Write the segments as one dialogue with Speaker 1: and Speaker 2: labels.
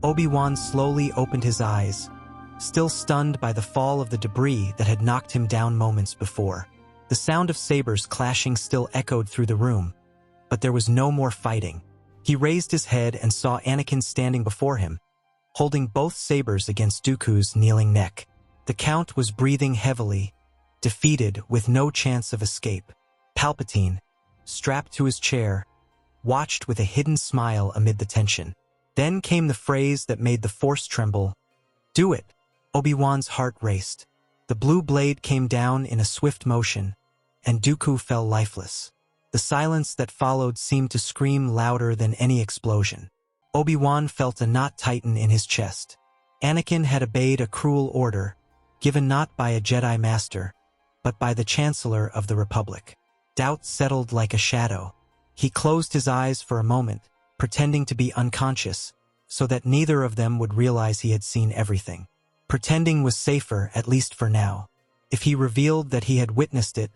Speaker 1: Obi-Wan slowly opened his eyes, still stunned by the fall of the debris that had knocked him down moments before. The sound of sabers clashing still echoed through the room, but there was no more fighting. He raised his head and saw Anakin standing before him, holding both sabers against Dooku's kneeling neck. The Count was breathing heavily, defeated with no chance of escape. Palpatine, strapped to his chair, watched with a hidden smile amid the tension. Then came the phrase that made the Force tremble. "Do it." Obi-Wan's heart raced. The blue blade came down in a swift motion, and Dooku fell lifeless. The silence that followed seemed to scream louder than any explosion. Obi-Wan felt a knot tighten in his chest. Anakin had obeyed a cruel order, given not by a Jedi Master, but by the Chancellor of the Republic. Doubt settled like a shadow. He closed his eyes for a moment, pretending to be unconscious, so that neither of them would realize he had seen everything. Pretending was safer, at least for now. If he revealed that he had witnessed it,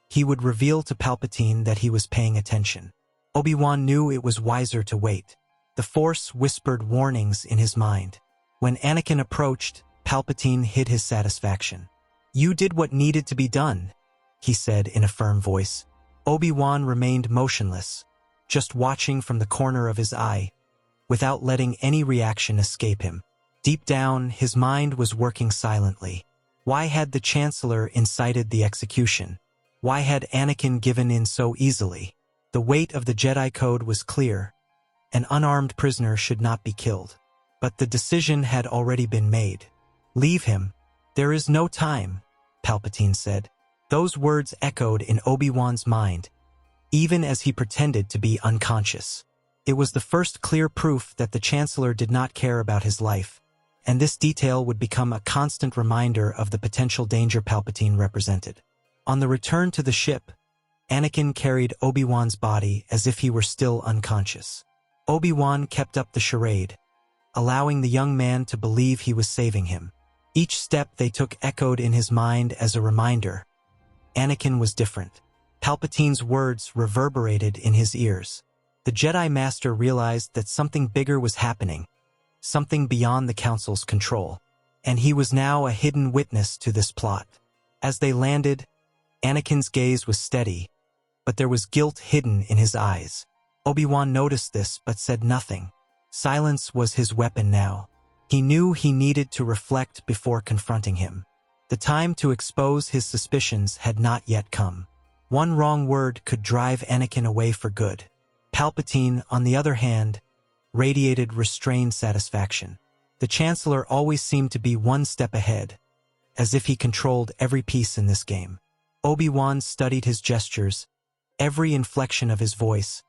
Speaker 1: he would reveal to Palpatine that he was paying attention. Obi-Wan knew it was wiser to wait. The Force whispered warnings in his mind. When Anakin approached, Palpatine hid his satisfaction. "You did what needed to be done," he said in a firm voice. Obi-Wan remained motionless, just watching from the corner of his eye, without letting any reaction escape him. Deep down, his mind was working silently. Why had the Chancellor incited the execution? Why had Anakin given in so easily? The weight of the Jedi Code was clear. An unarmed prisoner should not be killed. But the decision had already been made. "Leave him. There is no time," Palpatine said. Those words echoed in Obi-Wan's mind, even as he pretended to be unconscious. It was the first clear proof that the Chancellor did not care about his life, and this detail would become a constant reminder of the potential danger Palpatine represented. On the return to the ship, Anakin carried Obi-Wan's body as if he were still unconscious. Obi-Wan kept up the charade, allowing the young man to believe he was saving him. Each step they took echoed in his mind as a reminder. Anakin was different. Palpatine's words reverberated in his ears. The Jedi Master realized that something bigger was happening, something beyond the Council's control, and he was now a hidden witness to this plot. As they landed, Anakin's gaze was steady, but there was guilt hidden in his eyes. Obi-Wan noticed this but said nothing. Silence was his weapon now. He knew he needed to reflect before confronting him. The time to expose his suspicions had not yet come. One wrong word could drive Anakin away for good. Palpatine, on the other hand, radiated restrained satisfaction. The Chancellor always seemed to be one step ahead, as if he controlled every piece in this game. Obi-Wan studied his gestures, every inflection of his voice,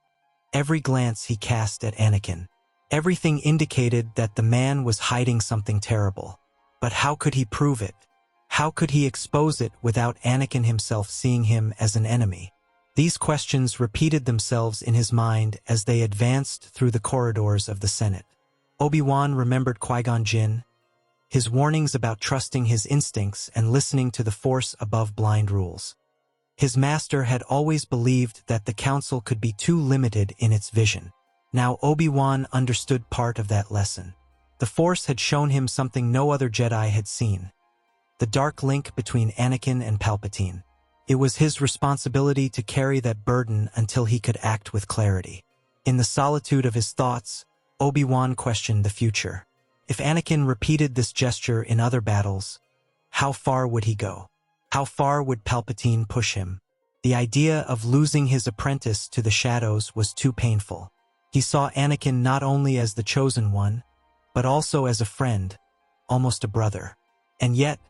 Speaker 1: every glance he cast at Anakin. Everything indicated that the man was hiding something terrible. But how could he prove it? How could he expose it without Anakin himself seeing him as an enemy? These questions repeated themselves in his mind as they advanced through the corridors of the Senate. Obi-Wan remembered Qui-Gon Jinn, his warnings about trusting his instincts and listening to the Force above blind rules. His master had always believed that the Council could be too limited in its vision. Now Obi-Wan understood part of that lesson. The Force had shown him something no other Jedi had seen. The dark link between Anakin and Palpatine. It was his responsibility to carry that burden until he could act with clarity. In the solitude of his thoughts, Obi-Wan questioned the future. If Anakin repeated this gesture in other battles, how far would he go? How far would Palpatine push him? The idea of losing his apprentice to the shadows was too painful. He saw Anakin not only as the chosen one, but also as a friend, almost a brother. And yet,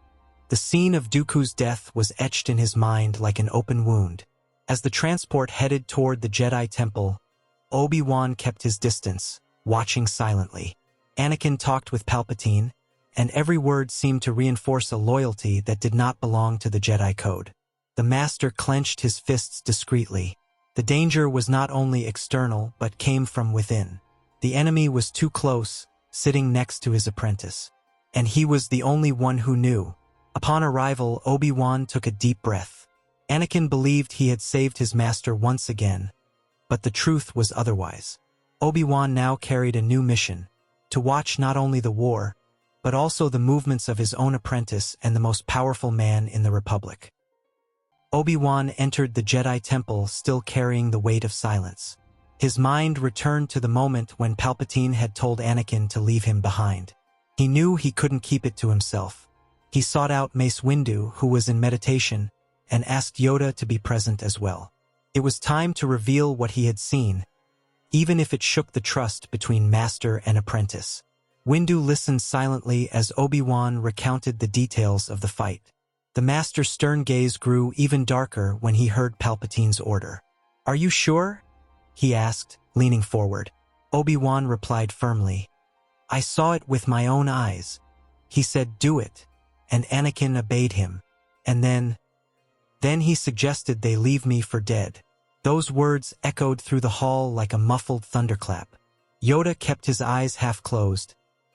Speaker 1: the scene of Dooku's death was etched in his mind like an open wound. As the transport headed toward the Jedi Temple, Obi-Wan kept his distance, watching silently. Anakin talked with Palpatine, and every word seemed to reinforce a loyalty that did not belong to the Jedi Code. The Master clenched his fists discreetly. The danger was not only external but came from within. The enemy was too close, sitting next to his apprentice. And he was the only one who knew. Upon arrival, Obi-Wan took a deep breath. Anakin believed he had saved his master once again, but the truth was otherwise. Obi-Wan now carried a new mission, to watch not only the war, but also the movements of his own apprentice and the most powerful man in the Republic. Obi-Wan entered the Jedi Temple still carrying the weight of silence. His mind returned to the moment when Palpatine had told Anakin to leave him behind. He knew he couldn't keep it to himself. He sought out Mace Windu, who was in meditation, and asked Yoda to be present as well. It was time to reveal what he had seen, even if it shook the trust between master and apprentice. Windu listened silently as Obi-Wan recounted the details of the fight. The master's stern gaze grew even darker when he heard Palpatine's order. "Are you sure?" he asked, leaning forward. Obi-Wan replied firmly, "I saw it with my own eyes." He said, "Do it," and Anakin obeyed him. And then he suggested they leave me for dead. Those words echoed through the hall like a muffled thunderclap. Yoda kept his eyes half closed,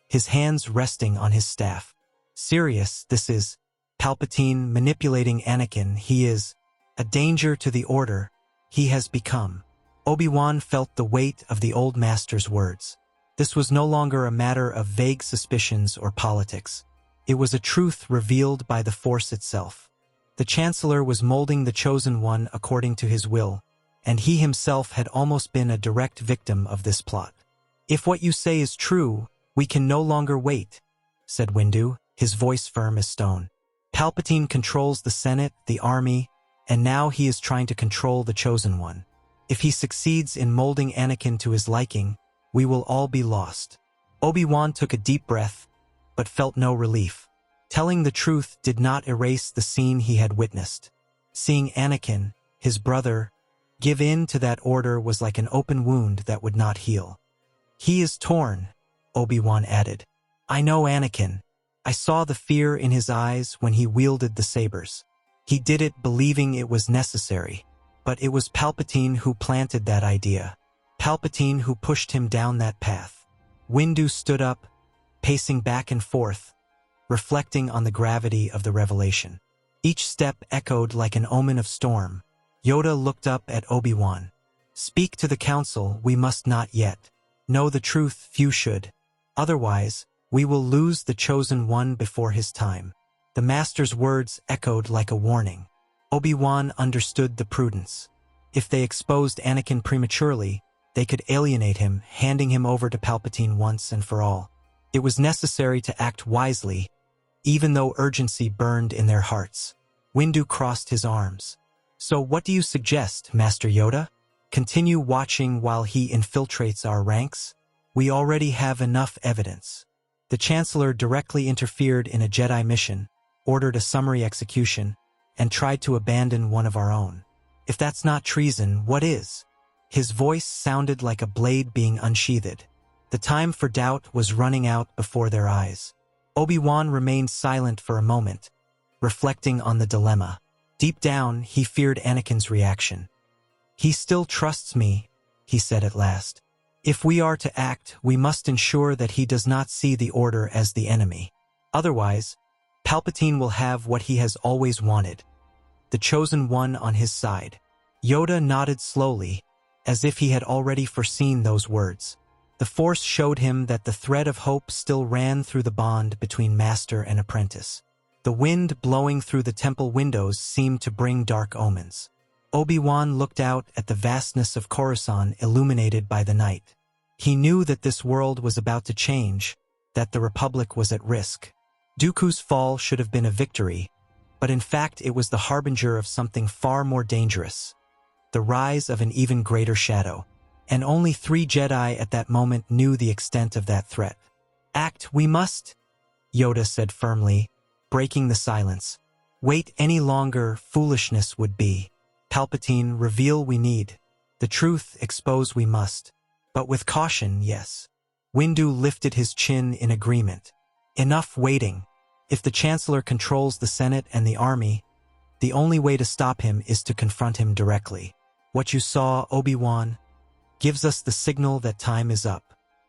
Speaker 1: his hands resting on his staff. "Serious, this is Palpatine manipulating Anakin. He is a danger to the Order. He has become." Obi-Wan felt the weight of the old master's words. This was no longer a matter of vague suspicions or politics. It was a truth revealed by the Force itself. The Chancellor was molding the Chosen One according to his will, and he himself had almost been a direct victim of this plot. "If what you say is true, we can no longer wait," said Windu, his voice firm as stone. "Palpatine controls the Senate, the army, and now he is trying to control the Chosen One. If he succeeds in molding Anakin to his liking, we will all be lost." Obi-Wan took a deep breath, but felt no relief. Telling the truth did not erase the scene he had witnessed. Seeing Anakin, his brother, give in to that order was like an open wound that would not heal. "He is torn," Obi-Wan added. "I know Anakin. I saw the fear in his eyes when he wielded the sabers. He did it believing it was necessary, but it was Palpatine who planted that idea. Palpatine who pushed him down that path." Windu stood up, pacing back and forth, reflecting on the gravity of the revelation. Each step echoed like an omen of storm. Yoda looked up at Obi-Wan. "Speak to the Council, we must not yet. Know the truth, few should. Otherwise, we will lose the Chosen One before his time." The Master's words echoed like a warning. Obi-Wan understood the prudence. If they exposed Anakin prematurely, they could alienate him, handing him over to Palpatine once and for all. It was necessary to act wisely, even though urgency burned in their hearts. Windu crossed his arms. "So what do you suggest, Master Yoda? Continue watching while he infiltrates our ranks? We already have enough evidence." The Chancellor directly interfered in a Jedi mission, ordered a summary execution, and tried to abandon one of our own. "If that's not treason, what is?" His voice sounded like a blade being unsheathed. The time for doubt was running out before their eyes. Obi-Wan remained silent for a moment, reflecting on the dilemma. Deep down, he feared Anakin's reaction. "He still trusts me," he said at last. "If we are to act, we must ensure that he does not see the Order as the enemy. Otherwise, Palpatine will have what he has always wanted, the Chosen One on his side." Yoda nodded slowly, as if he had already foreseen those words. The Force showed him that the thread of hope still ran through the bond between master and apprentice. The wind blowing through the temple windows seemed to bring dark omens. Obi-Wan looked out at the vastness of Coruscant illuminated by the night. He knew that this world was about to change, that the Republic was at risk. Dooku's fall should have been a victory, but in fact it was the harbinger of something far more dangerous, the rise of an even greater shadow. And only 3 Jedi at that moment knew the extent of that threat. "Act, we must," Yoda said firmly, breaking the silence. "Wait any longer, foolishness would be. Palpatine, reveal we need. The truth expose we must. But with caution, yes." Windu lifted his chin in agreement. "Enough waiting. If the Chancellor controls the Senate and the army, the only way to stop him is to confront him directly. What you saw, Obi-Wan, gives us the signal that time is up."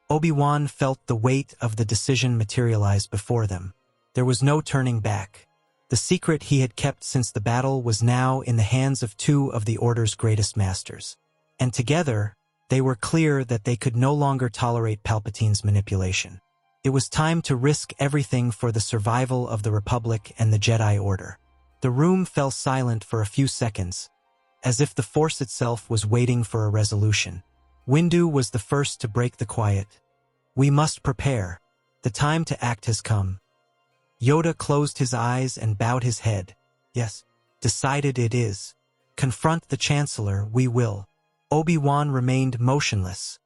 Speaker 1: Obi-Wan felt the weight of the decision materialize before them. There was no turning back. The secret he had kept since the battle was now in the hands of 2 of the Order's greatest masters. And together, They were clear that they could no longer tolerate Palpatine's manipulation. It was time to risk everything for the survival of the Republic and the Jedi Order. The room fell silent for a few seconds, as if the Force itself was waiting for a resolution. Windu was the first to break the quiet. "We must prepare. The time to act has come." Yoda closed his eyes and bowed his head. "Yes, decided it is. Confront the Chancellor, we will." Obi-Wan remained motionless,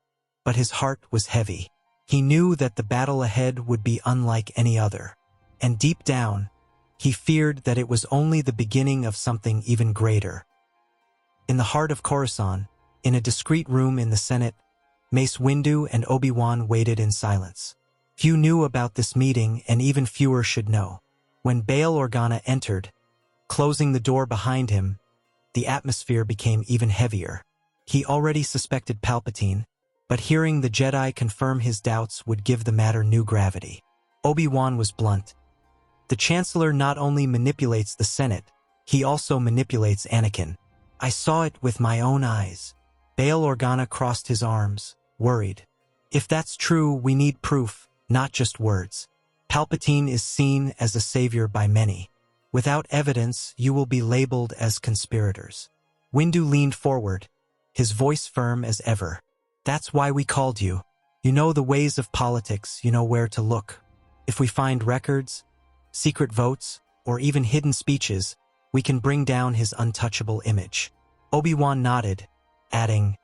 Speaker 1: but his heart was heavy. He knew that the battle ahead would be unlike any other, and deep down, he feared that it was only the beginning of something even greater. In the heart of Coruscant, in a discreet room in the Senate, Mace Windu and Obi-Wan waited in silence. Few knew about this meeting, and even fewer should know. When Bail Organa entered, closing the door behind him, the atmosphere became even heavier. He already suspected Palpatine, but hearing the Jedi confirm his doubts would give the matter new gravity. Obi-Wan was blunt. "The Chancellor not only manipulates the Senate, he also manipulates Anakin. I saw it with my own eyes." Bail Organa crossed his arms, worried. "If that's true, we need proof, not just words. Palpatine is seen as a savior by many. Without evidence, you will be labeled as conspirators." Windu leaned forward, his voice firm as ever. "That's why we called you. You know the ways of politics, you know where to look. If we find records, secret votes, or even hidden speeches, we can bring down his untouchable image." Obi-Wan nodded, adding,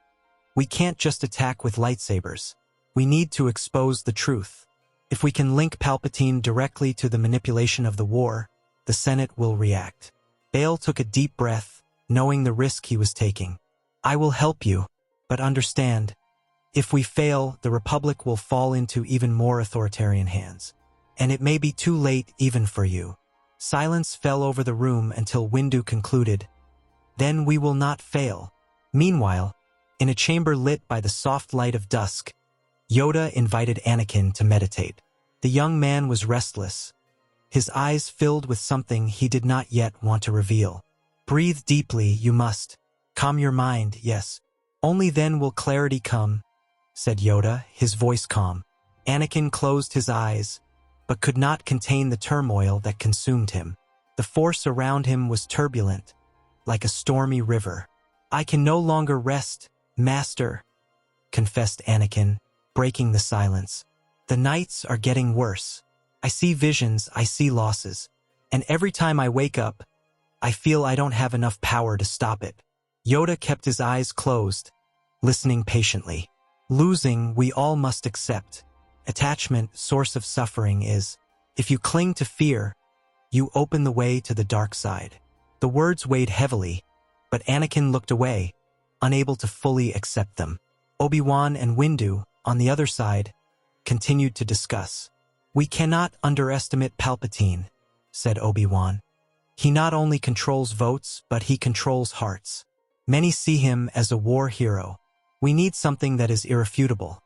Speaker 1: "We can't just attack with lightsabers. We need to expose the truth. If we can link Palpatine directly to the manipulation of the war, the Senate will react." Bail took a deep breath, knowing the risk he was taking. "I will help you, but understand, if we fail, the Republic will fall into even more authoritarian hands. And it may be too late even for you." Silence fell over the room until Windu concluded, "Then we will not fail." Meanwhile, in a chamber lit by the soft light of dusk, Yoda invited Anakin to meditate. The young man was restless, his eyes filled with something he did not yet want to reveal. "Breathe deeply, you must. Calm your mind, yes. Only then will clarity come," said Yoda, his voice calm. Anakin closed his eyes, but could not contain the turmoil that consumed him. The force around him was turbulent, like a stormy river. "I can no longer rest, Master," confessed Anakin, breaking the silence. "The nights are getting worse. I see visions, I see losses, and every time I wake up, I feel I don't have enough power to stop it." Yoda kept his eyes closed, listening patiently. "Losing, we all must accept. Attachment, source of suffering, is. If you cling to fear, you open the way to the dark side." The words weighed heavily, but Anakin looked away, unable to fully accept them. Obi-Wan and Windu, on the other side, continued to discuss. "We cannot underestimate Palpatine," said Obi-Wan. "He not only controls votes, but he controls hearts. Many see him as a war hero. We need something that is irrefutable."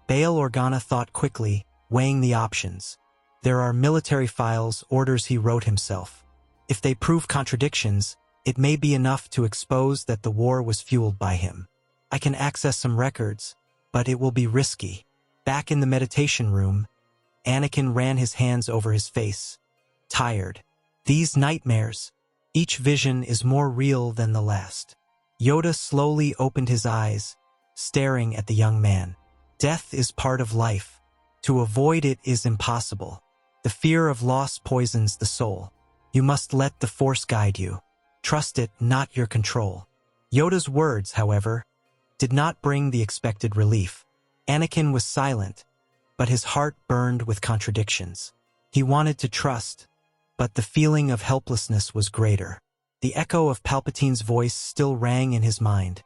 Speaker 1: Bail Organa thought quickly, weighing the options. There are military files, orders he wrote himself. If they prove contradictions, it may be enough to expose that the war was fueled by him. I can access some records, but it will be risky. Back in the meditation room, Anakin ran his hands over his face, tired. These nightmares, each vision is more real than the last. Yoda slowly opened his eyes, staring at the young man. Death is part of life. To avoid it is impossible. The fear of loss poisons the soul. You must let the Force guide you. Trust it, not your control. Yoda's words, however, did not bring the expected relief. Anakin was silent, but his heart burned with contradictions. He wanted to trust, but the feeling of helplessness was greater. The echo of Palpatine's voice still rang in his mind.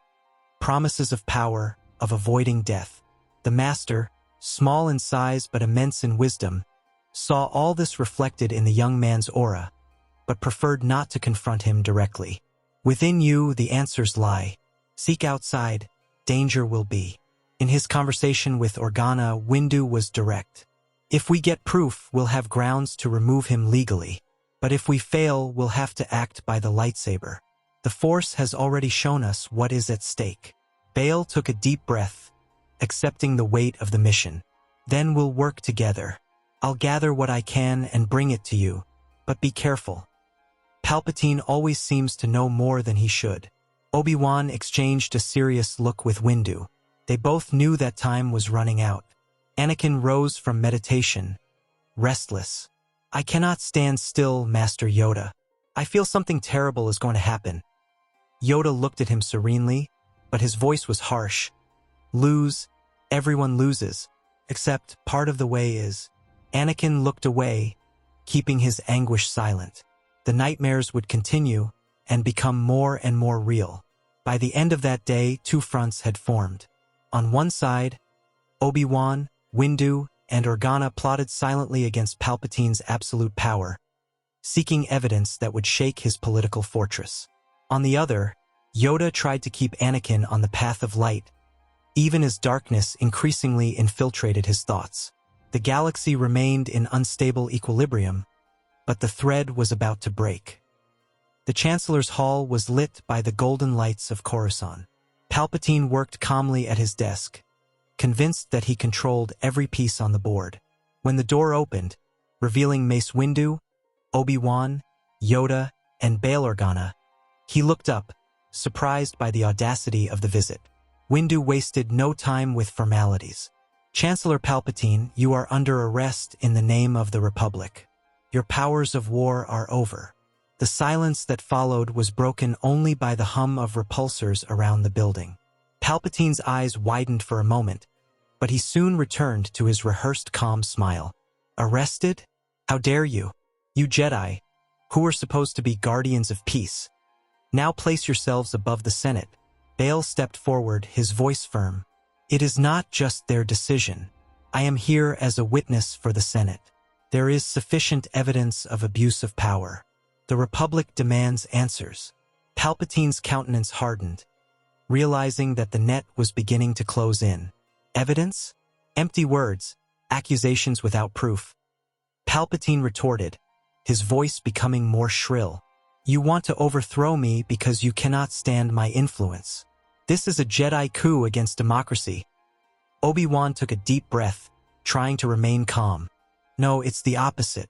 Speaker 1: Promises of power, of avoiding death. The Master, small in size but immense in wisdom, saw all this reflected in the young man's aura, but preferred not to confront him directly. "Within you, the answers lie. Seek outside, danger will be." In his conversation with Organa, Windu was direct. "If we get proof, we'll have grounds to remove him legally. But if we fail, we'll have to act by the lightsaber. The Force has already shown us what is at stake." Bail took a deep breath, accepting the weight of the mission. Then we'll work together. I'll gather what I can and bring it to you, but be careful. Palpatine always seems to know more than he should. Obi-Wan exchanged a serious look with Windu. They both knew that time was running out. Anakin rose from meditation, restless. I cannot stand still, Master Yoda. I feel something terrible is going to happen. Yoda looked at him serenely, but his voice was harsh. Lose, everyone loses, except part of the way is. Anakin looked away, keeping his anguish silent. The nightmares would continue and become more and more real. By the end of that day, two fronts had formed. On one side, Obi-Wan, Windu, and Organa plotted silently against Palpatine's absolute power, seeking evidence that would shake his political fortress. On the other, Yoda tried to keep Anakin on the path of light, even as darkness increasingly infiltrated his thoughts. The galaxy remained in unstable equilibrium, but the thread was about to break. The Chancellor's Hall was lit by the golden lights of Coruscant. Palpatine worked calmly at his desk, convinced that he controlled every piece on the board. When the door opened, revealing Mace Windu, Obi-Wan, Yoda, and Bail Organa, he looked up, surprised by the audacity of the visit. Windu wasted no time with formalities. Chancellor Palpatine, you are under arrest in the name of the Republic. Your powers of war are over. The silence that followed was broken only by the hum of repulsors around the building. Palpatine's eyes widened for a moment, but he soon returned to his rehearsed calm smile. Arrested? How dare you? You Jedi, who were supposed to be guardians of peace. Now place yourselves above the Senate. Bail stepped forward, his voice firm. It is not just their decision. I am here as a witness for the Senate. There is sufficient evidence of abuse of power. The Republic demands answers. Palpatine's countenance hardened, realizing that the net was beginning to close in. Evidence? Empty words, accusations without proof. Palpatine retorted, his voice becoming more shrill. You want to overthrow me because you cannot stand my influence. This is a Jedi coup against democracy. Obi-Wan took a deep breath, trying to remain calm. No, it's the opposite.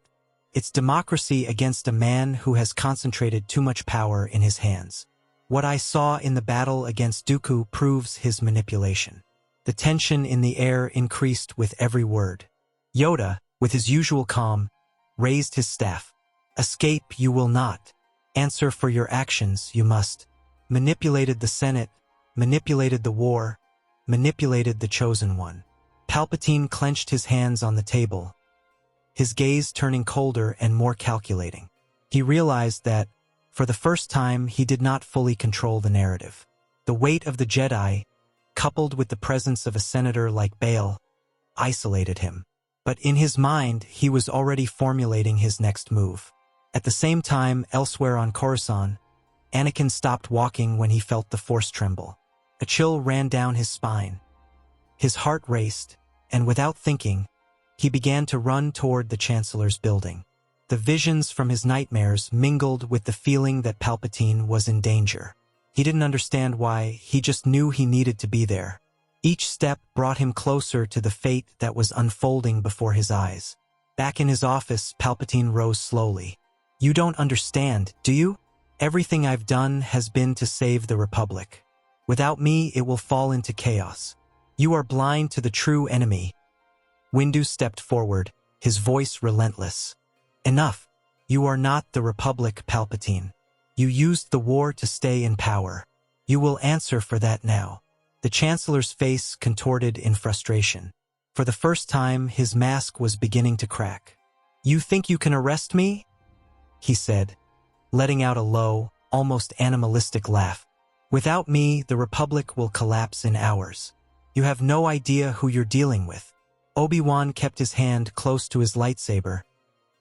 Speaker 1: It's democracy against a man who has concentrated too much power in his hands. What I saw in the battle against Dooku proves his manipulation. The tension in the air increased with every word. Yoda, with his usual calm, raised his staff. Escape you will not. Answer for your actions you must. Manipulated the Senate, manipulated the war, manipulated the chosen one. Palpatine clenched his hands on the table, his gaze turning colder and more calculating. He realized that, for the first time, he did not fully control the narrative. The weight of the Jedi, coupled with the presence of a senator like Bail, isolated him. But in his mind, he was already formulating his next move. At the same time, elsewhere on Coruscant, Anakin stopped walking when he felt the Force tremble. A chill ran down his spine. His heart raced, and without thinking, he began to run toward the Chancellor's building. The visions from his nightmares mingled with the feeling that Palpatine was in danger. He didn't understand why, he just knew he needed to be there. Each step brought him closer to the fate that was unfolding before his eyes. Back in his office, Palpatine rose slowly. You don't understand, do you? Everything I've done has been to save the Republic. Without me, it will fall into chaos. You are blind to the true enemy. Windu stepped forward, his voice relentless. Enough. You are not the Republic, Palpatine. You used the war to stay in power. You will answer for that now. The Chancellor's face contorted in frustration. For the first time, his mask was beginning to crack. You think you can arrest me? He said, letting out a low, almost animalistic laugh. Without me, the Republic will collapse in hours. You have no idea who you're dealing with. Obi-Wan kept his hand close to his lightsaber,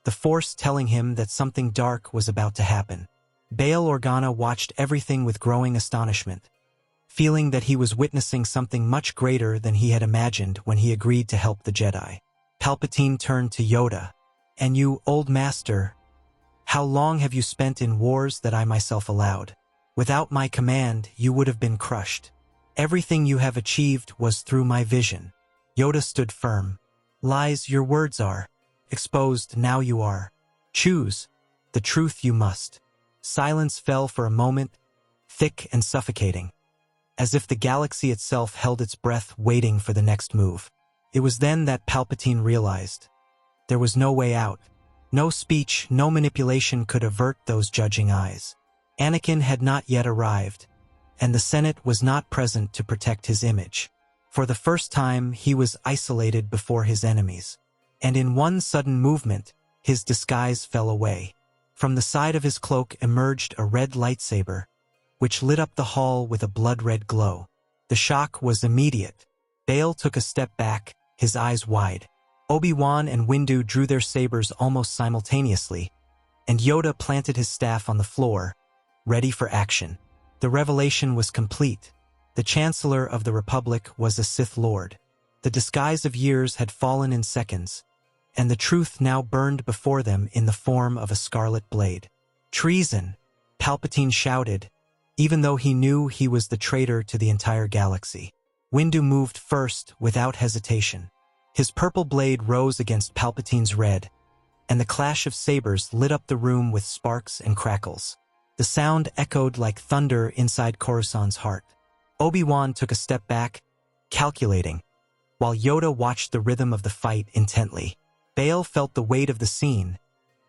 Speaker 1: the Force telling him that something dark was about to happen. Bail Organa watched everything with growing astonishment, feeling that he was witnessing something much greater than he had imagined when he agreed to help the Jedi. Palpatine turned to Yoda. And you, old master, how long have you spent in wars that I myself allowed? Without my command, you would have been crushed. Everything you have achieved was through my vision. Yoda stood firm. Lies your words are. Exposed now you are. Choose. The truth you must. Silence fell for a moment, thick and suffocating, as if the galaxy itself held its breath waiting for the next move. It was then that Palpatine realized. There was no way out. No speech, no manipulation could avert those judging eyes. Anakin had not yet arrived, and the Senate was not present to protect his image. For the first time, he was isolated before his enemies. And in one sudden movement, his disguise fell away. From the side of his cloak emerged a red lightsaber, which lit up the hall with a blood-red glow. The shock was immediate. Bail took a step back, his eyes wide. Obi-Wan and Windu drew their sabers almost simultaneously, and Yoda planted his staff on the floor, ready for action. The revelation was complete. The Chancellor of the Republic was a Sith Lord. The disguise of years had fallen in seconds, and the truth now burned before them in the form of a scarlet blade. Treason! Palpatine shouted, even though he knew he was the traitor to the entire galaxy. Windu moved first without hesitation. His purple blade rose against Palpatine's red, and the clash of sabers lit up the room with sparks and crackles. The sound echoed like thunder inside Coruscant's heart. Obi-Wan took a step back, calculating, while Yoda watched the rhythm of the fight intently. Bail felt the weight of the scene,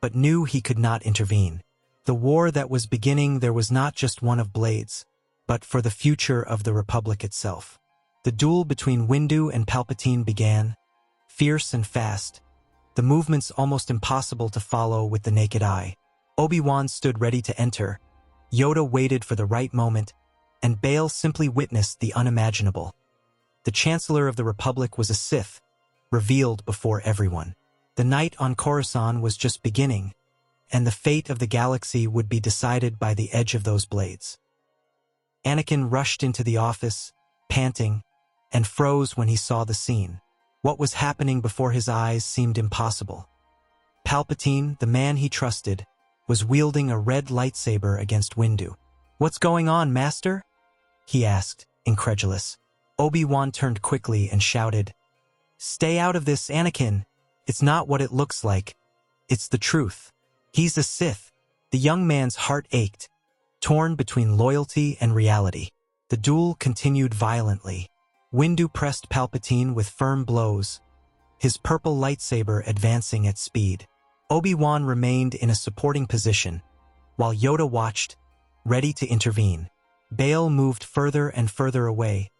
Speaker 1: but knew he could not intervene. The war that was beginning there was not just one of blades, but for the future of the Republic itself. The duel between Windu and Palpatine began, fierce and fast, the movements almost impossible to follow with the naked eye. Obi-Wan stood ready to enter, Yoda waited for the right moment, and Bail simply witnessed the unimaginable. The Chancellor of the Republic was a Sith, revealed before everyone. The night on Coruscant was just beginning, and the fate of the galaxy would be decided by the edge of those blades. Anakin rushed into the office, panting, and froze when he saw the scene. What was happening before his eyes seemed impossible. Palpatine, the man he trusted, was wielding a red lightsaber against Windu. "What's going on, Master?" he asked, incredulous. Obi-Wan turned quickly and shouted, "Stay out of this, Anakin. It's not what it looks like. It's the truth. He's a Sith." The young man's heart ached, torn between loyalty and reality. The duel continued violently. Windu pressed Palpatine with firm blows, his purple lightsaber advancing at speed. Obi-Wan remained in a supporting position, while Yoda watched, ready to intervene. Bail moved further and further away,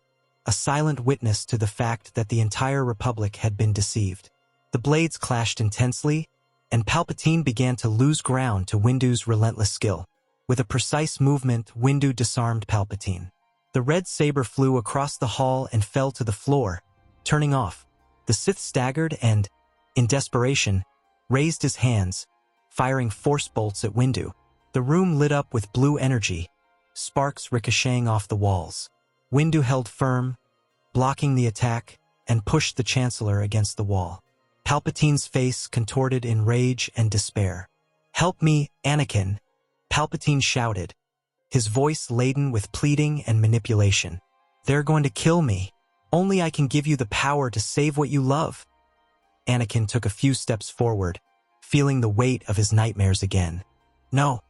Speaker 1: a silent witness to the fact that the entire Republic had been deceived. The blades clashed intensely, and Palpatine began to lose ground to Windu's relentless skill. With a precise movement, Windu disarmed Palpatine. The red saber flew across the hall and fell to the floor, turning off. The Sith staggered and, in desperation, raised his hands, firing force bolts at Windu. The room lit up with blue energy, sparks ricocheting off the walls. Windu held firm, blocking the attack, and pushed the Chancellor against the wall. Palpatine's face contorted in rage and despair. "Help me, Anakin," Palpatine shouted, his voice laden with pleading and manipulation. "They're going to kill me. Only I can give you the power to save what you love." Anakin took a few steps forward, feeling the weight of his nightmares again. "No,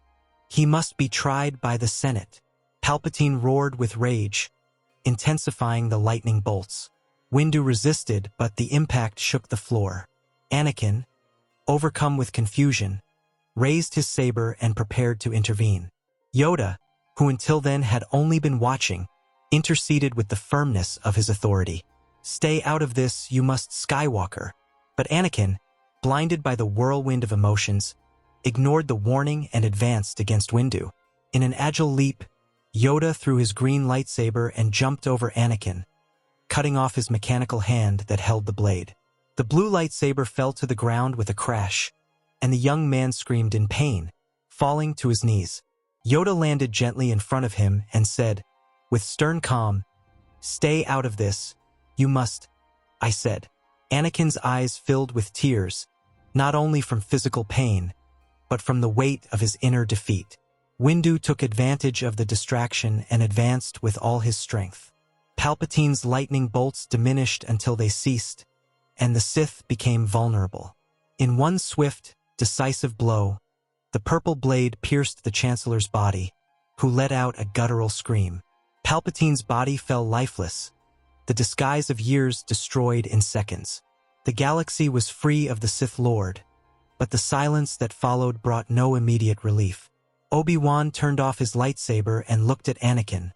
Speaker 1: he must be tried by the Senate." Palpatine roared with rage, intensifying the lightning bolts. Windu resisted, but the impact shook the floor. Anakin, overcome with confusion, raised his saber and prepared to intervene. Yoda, who until then had only been watching, interceded with the firmness of his authority. "Stay out of this, you must, Skywalker." But Anakin, blinded by the whirlwind of emotions, ignored the warning and advanced against Windu. In an agile leap, Yoda threw his green lightsaber and jumped over Anakin, cutting off his mechanical hand that held the blade. The blue lightsaber fell to the ground with a crash, and the young man screamed in pain, falling to his knees. Yoda landed gently in front of him and said, with stern calm, "Stay out of this. You must," I said. Anakin's eyes filled with tears, not only from physical pain, but from the weight of his inner defeat. Windu took advantage of the distraction and advanced with all his strength. Palpatine's lightning bolts diminished until they ceased, and the Sith became vulnerable. In one swift, decisive blow, the purple blade pierced the Chancellor's body, who let out a guttural scream. Palpatine's body fell lifeless, the disguise of years destroyed in seconds. The galaxy was free of the Sith Lord, but the silence that followed brought no immediate relief. Obi-Wan turned off his lightsaber and looked at Anakin,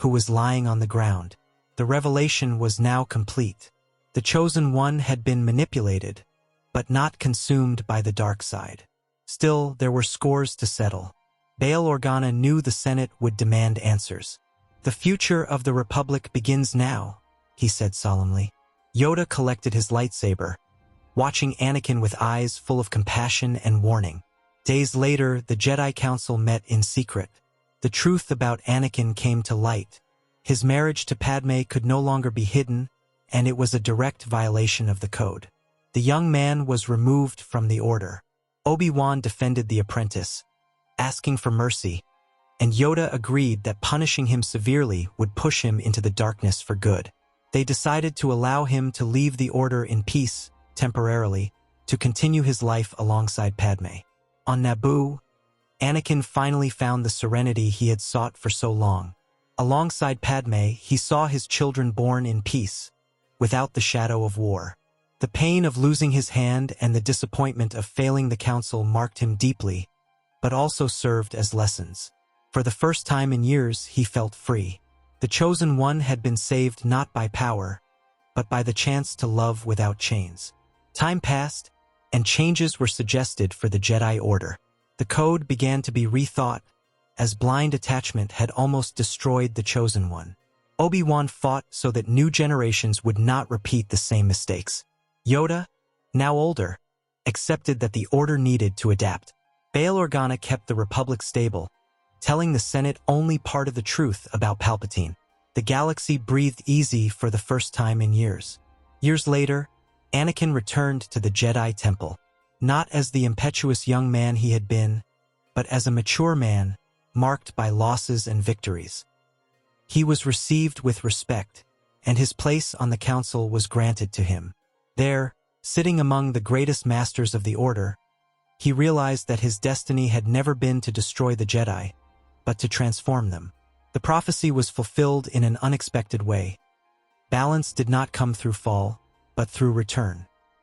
Speaker 1: who was lying on the ground. The revelation was now complete. The Chosen One had been manipulated, but not consumed by the dark side. Still, there were scores to settle. Bail Organa knew the Senate would demand answers. "The future of the Republic begins now," he said solemnly. Yoda collected his lightsaber, watching Anakin with eyes full of compassion and warning. Days later, the Jedi Council met in secret. The truth about Anakin came to light. His marriage to Padme could no longer be hidden, and it was a direct violation of the code. The young man was removed from the order. Obi-Wan defended the apprentice, asking for mercy, and Yoda agreed that punishing him severely would push him into the darkness for good. They decided to allow him to leave the order in peace, temporarily, to continue his life alongside Padme. On Naboo, Anakin finally found the serenity he had sought for so long. Alongside Padme, he saw his children born in peace, without the shadow of war. The pain of losing his hand and the disappointment of failing the council marked him deeply, but also served as lessons. For the first time in years, he felt free. The Chosen One had been saved not by power, but by the chance to love without chains. Time passed, and changes were suggested for the Jedi Order. The code began to be rethought, as blind attachment had almost destroyed the Chosen One. Obi-Wan fought so that new generations would not repeat the same mistakes. Yoda, now older, accepted that the Order needed to adapt. Bail Organa kept the Republic stable, telling the Senate only part of the truth about Palpatine. The galaxy breathed easy for the first time in years. Years later, Anakin returned to the Jedi Temple, not as the impetuous young man he had been, but as a mature man, marked by losses and victories. He was received with respect, and his place on the council was granted to him. There, sitting among the greatest masters of the Order, he realized that his destiny had never been to destroy the Jedi, but to transform them. The prophecy was fulfilled in an unexpected way. Balance did not come through fall, but through return.